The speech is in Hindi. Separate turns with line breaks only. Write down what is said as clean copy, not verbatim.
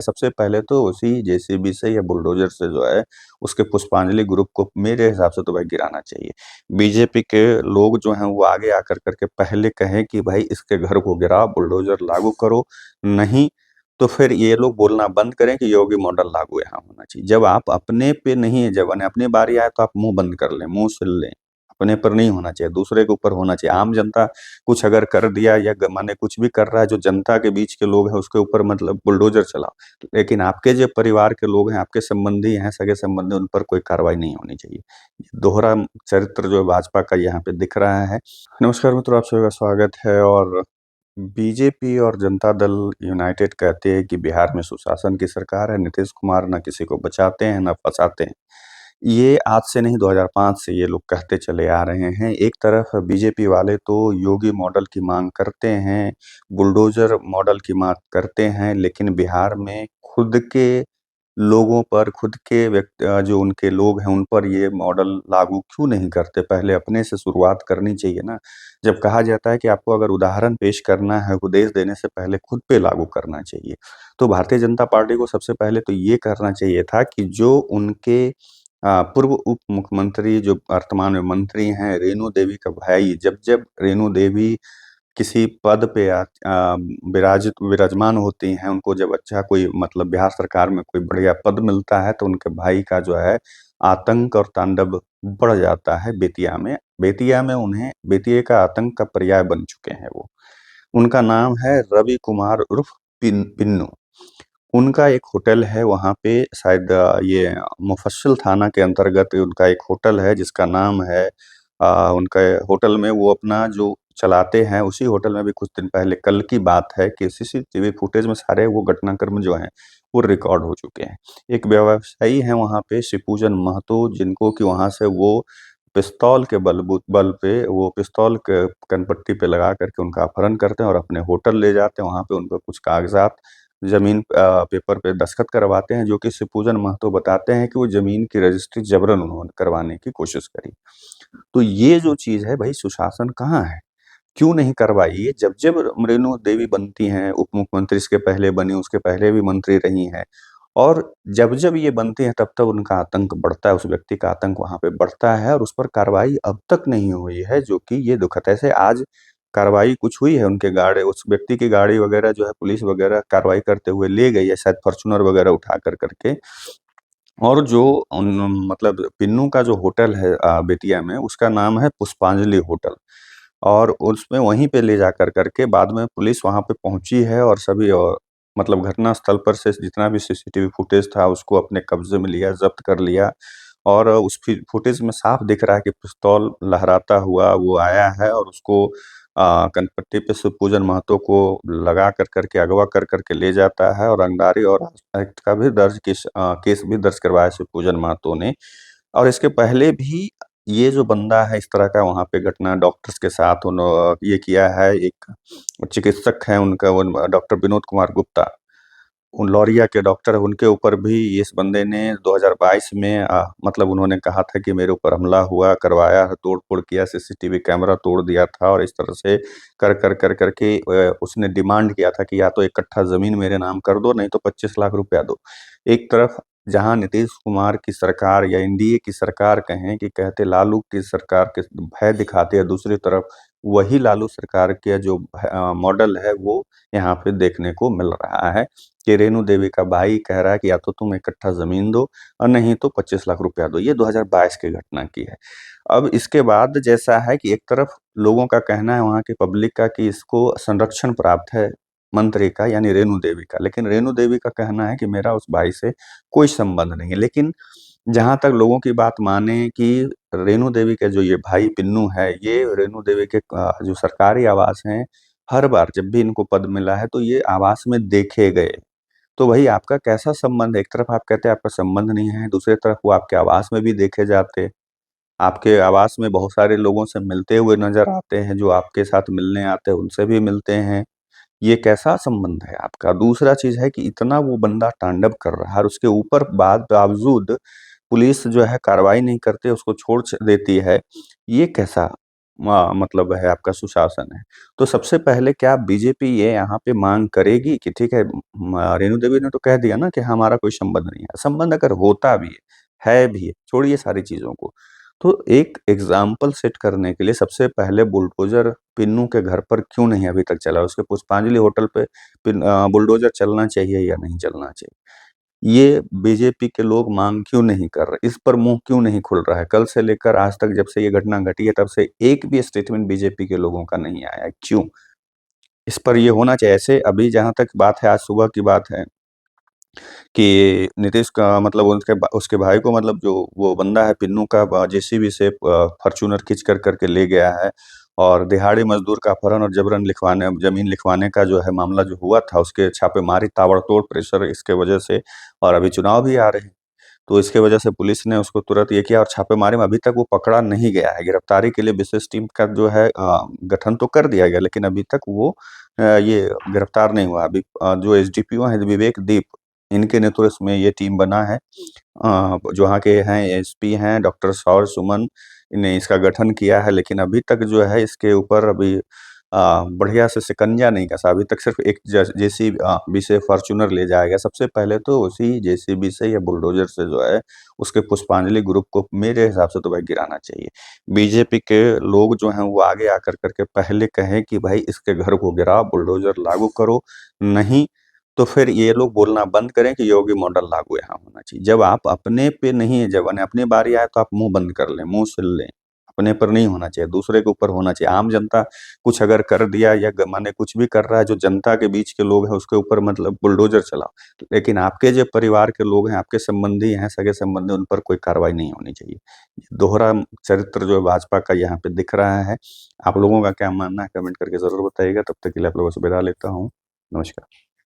सबसे पहले तो उसी जेसीबी से या बुलडोज़र से जो है, उसके पुष्पांजलि ग्रुप को मेरे हिसाब से तो भाई गिराना चाहिए। बीजेपी के लोग जो हैं वो आगे आकर के पहले कहें कि भाई इसके घर को गिराओ, बुलडोज़र लागू करो, नहीं तो फिर ये लोग बोलना बंद करें कि योगी मॉडल लागू यहाँ होना चाहिए। जब आप अपने पे नहीं जब अपनी बारी आए तो आप मुँह बंद कर लें, मुँह सिल लें। अपने पर नहीं होना चाहिए, दूसरे के ऊपर होना चाहिए। आम जनता कुछ अगर कर दिया या माने कुछ भी कर रहा है जो जनता के बीच के लोग हैं उसके ऊपर मतलब बुलडोज़र चलाओ। लेकिन आपके जो परिवार के लोग हैं, आपके संबंधी हैं, सगे-संबंधी उन पर कोई कार्रवाई नहीं होनी चाहिए। दोहरा चरित्र जो भाजपा का यहाँ पे दिख रहा है। नमस्कार मित्रों, आप सभी का स्वागत है और बीजेपी और जनता दल यूनाइटेड कहते हैं कि बिहार में सुशासन की सरकार है, नीतीश कुमार ना किसी को बचाते हैं, ना फँसाते हैं। ये आज से नहीं 2005 से ये लोग कहते चले आ रहे हैं। एक तरफ बीजेपी वाले तो योगी मॉडल की माँग करते हैं, बुलडोज़र मॉडल की माँग करते हैं, लेकिन बिहार में खुद के लोगों पर, खुद के जो उनके लोग हैं, उन पर ये मॉडल लागू क्यों नहीं करते? पहले अपने से शुरुआत करनी चाहिए ना। जब कहा जाता है कि आपको अगर उदाहरण पेश करना है, उपदेश देने से पहले खुद पे लागू करना चाहिए। तो भारतीय जनता पार्टी को सबसे पहले तो ये करना चाहिए था कि जो उनके पूर्व उप मुख्यमंत्री जो वर्तमान में मंत्री हैं, रेणु देवी का भाई जब-जब रेणु देवी किसी पद पे विराजमान होती हैं, उनको जब अच्छा कोई मतलब बिहार सरकार में कोई बढ़िया पद मिलता है, तो उनके भाई का जो है आतंक और तांडव बढ़ जाता है बेतिया में। बेतिया में उन्हें बेतिया का आतंक का पर्याय बन चुके हैं वो। उनका नाम है रवि कुमार उर्फ पिन्नू। उनका एक होटल है वहाँ पे शायद ये मुफस्सिल थाना के अंतर्गत उनका एक होटल है जिसका नाम है उनके होटल में वो अपना जो चलाते हैं उसी होटल में भी कुछ दिन पहले कल की बात है कि सीसीटीवी फुटेज में सारे वो घटनाक्रम जो हैं वो रिकॉर्ड हो चुके हैं। एक व्यवसायी हैं वहाँ पे शिवपूजन महतो जिनको कि वहाँ से वो पिस्तौल के बल पे वो पिस्तौल क कनपट्टी पे लगा कर के उनका अपहरण करते हैं और अपने होटल ले जाते हैं। वहाँ पे उनको कुछ कागज़ात ज़मीन पेपर पे दस्तखत करवाते हैं, जो कि शिवपूजन महतो बताते हैं कि वो ज़मीन की रजिस्ट्री जबरन उन्होंने करवाने की कोशिश करी। तो ये जो चीज़ है भई सुशासन कहाँ है? क्यों नहीं करवाई? ये जब-जब रेणु देवी बनती हैं, उप मुख्यमंत्री इसके पहले बनी, उसके पहले भी मंत्री रही हैं और जब-जब ये बनती हैं तब-तब उनका आतंक बढ़ता है, उस व्यक्ति का आतंक वहाँ पे बढ़ता है और उस पर कार्रवाई अब तक नहीं हुई है, जो कि ये दुखद है। ऐसे आज कार्रवाई कुछ हुई है उनके गाड़ी उस व्यक्ति की गाड़ी वगैरह जो है पुलिस वगैरह कार्रवाई करते हुए ले गई है शायद फॉर्च्यूनर वगैरह उठा कर के और जो उन मतलब पिन्नू का जो होटल है बेतिया में उसका नाम है पुष्पांजलि होटल और उसमें वहीं पे ले जा कर के बाद में पुलिस वहाँ पे पहुँची है और सभी मतलब घटनास्थल पर से जितना भी सीसीटीवी फुटेज था उसको अपने कब्ज़े में लिया, ज़ब्त कर लिया और उस फुटेज में साफ दिख रहा है कि पिस्तौल लहराता हुआ वो आया है और उसको कनपट्टी पे शिवपूजन महतो को लगा कर के अगवा कर के ले जाता है और रंगदारी और एक्ट का भी केस भी दर्ज करवाया शिवपूजन महतो ने। और इसके पहले भी ये जो बंदा है इस तरह का वहाँ पे घटना डॉक्टर्स के साथ ये किया है, एक चिकित्सक हैं उनका वो डॉक्टर विनोद कुमार गुप्ता। उन लौरिया के डॉक्टर उनके ऊपर भी इस बंदे ने 2022 में मतलब उन्होंने कहा था कि मेरे ऊपर हमला हुआ, करवाया है, तोड़-फोड़ किया, सीसीटीवी कैमरा तोड़ दिया था और इस तरह से कर के उसने डिमांड किया था कि या तो 1 कट्ठा ज़मीन मेरे नाम कर दो, नहीं तो 25 लाख रुपया दो। एक तरफ जहाँ नीतीश कुमार की सरकार या एनडीए की सरकार कहें कि कहते लालू की सरकार के भय दिखाते हैं, दूसरी तरफ वही लालू सरकार के जो मॉडल है वो यहाँ पे देखने को मिल रहा है। कि रेणु देवी का भाई कह रहा है कि या तो तुम 1 कट्ठा ज़मीन दो और नहीं तो 25 लाख रुपया दो। ये 2022 की घटना की है। अब इसके बाद जैसा है कि एक तरफ लोगों का कहना है वहाँ की पब्लिक का कि इसको संरक्षण प्राप्त है मंत्री का यानी रेणु देवी का। लेकिन रेणु देवी का कहना है कि मेरा उस भाई से कोई संबंध नहीं है। लेकिन जहाँ तक लोगों की बात माने कि रेणु देवी के जो ये भाई पिन्नू है, ये रेणु देवी के जो सरकारी आवास हैं, हर बार जब भी इनको पद मिला है तो ये आवास में देखे गए। तो वही आपका कैसा संबंध है? एक तरफ आप कहते हैं आपका संबंध नहीं है, दूसरी तरफ वो आपके आवास में भी देखे जाते। आपके आवास में बहुत सारे लोगों से मिलते हुए नज़र आते हैं, जो आपके साथ मिलने आते हैं, उनसे भी मिलते हैं। ये कैसा संबंध है आपका? दूसरा चीज़ है कि इतना वो बंदा तांडव कर रहा है और उसके ऊपर बावजूद पुलिस जो है कार्रवाई नहीं करते, उसको छोड़ देती है। ये कैसा मतलब है आपका सुशासन है। तो सबसे पहले क्या बीजेपी ये यहाँ पे माँग करेगी कि ठीक है, रेणु देवी ने तो कह दिया ना कि हमारा कोई संबंध नहीं है। संबंध अगर होता भी है भी है, छोड़िए सारी चीज़ों को। तो एक एग्ज़ाम्पल सेट करने के लिए सबसे पहले बुलडोज़र पिन्नू के घर पर क्यों नहीं अभी तक चला? उसके पुष्पांजलि होटल पे बुलडोज़र चलना चाहिए या नहीं चलना चाहिए? ये बीजेपी के लोग माँग क्यों नहीं कर रहे? इस पर मुँह क्यों नहीं खुल रहा है? कल से लेकर आज तक जब से ये घटना घटी है तब से एक भी स्टेटमेंट बीजेपी के लोगों का नहीं आया है, क्यों? इस पर ये होना चाहिए। ऐसे अभी जहाँ तक बात है, आज सुबह की बात है कि नीतीश का मतलब उसके भाई को मतलब जो वो बंदा है पिन्नू का जेसीबी से फॉर्च्यूनर खींच कर के ले गया है, और दिहाड़ी मज़दूर का अपहरण और जबरन लिखवाने ज़मीन लिखवाने का जो है मामला जो हुआ था, उसके छापेमारी ताबड़तोड़ प्रेशर इसके वजह से, और अभी चुनाव भी आ रहे हैं। तो इसके वजह से पुलिस ने उसको तुरंत ये किया और छापेमारी में अभी तक वो पकड़ा नहीं गया है। गिरफ्तारी के लिए विशेष टीम का जो है गठन तो कर दिया गया, लेकिन अभी तक वो ये गिरफ्तार नहीं हुआ। अभी जो एसडीपीओ हैं विवेक दीप, इनके नेतृत्व में ये टीम बना है। जो वहाँ के हैं एसपी हैं डॉक्टर सौर सुमन ने इसका गठन किया है, लेकिन अभी तक जो है इसके ऊपर अभी बढ़िया से शिकंजा नहीं कसा। अभी तक सिर्फ़ एक जेसीबी से फॉर्च्यूनर ले जाया गया। सबसे पहले तो उसी जेसीबी से या बुलडोज़र से जो है उसके पुष्पांजलि ग्रुप को मेरे हिसाब से तो भाई गिराना चाहिए। बीजेपी के लोग जो हैं वो आगे आकर के पहले कहें कि भाई इसके घर को गिराओ, बुलडोज़र लागू करो, नहीं तो फिर ये लोग बोलना बंद करें कि योगी मॉडल लागू यहाँ होना चाहिए। जब आप अपने पे नहीं है, जब अपनी बारी आए तो आप मुँह बंद कर लें, मुँह सिल लें। अपने पर नहीं होना चाहिए, दूसरे के ऊपर होना चाहिए। आम जनता कुछ अगर कर दिया या माने कुछ भी कर रहा है जो जनता के बीच के लोग हैं उसके ऊपर मतलब बुलडोज़र चलाओ। लेकिन आपके जो परिवार के लोग हैं, आपके संबंधी हैं, सगे-संबंधी, उन पर कोई कार्रवाई नहीं होनी चाहिए। दोहरा चरित्र जो है भाजपा का यहाँ पे दिख रहा है। आप लोगों का क्या मानना है कमेंट करके ज़रूर बताइएगा। तब तक के लिए आप लोगों से विदा लेता हूँ। नमस्कार।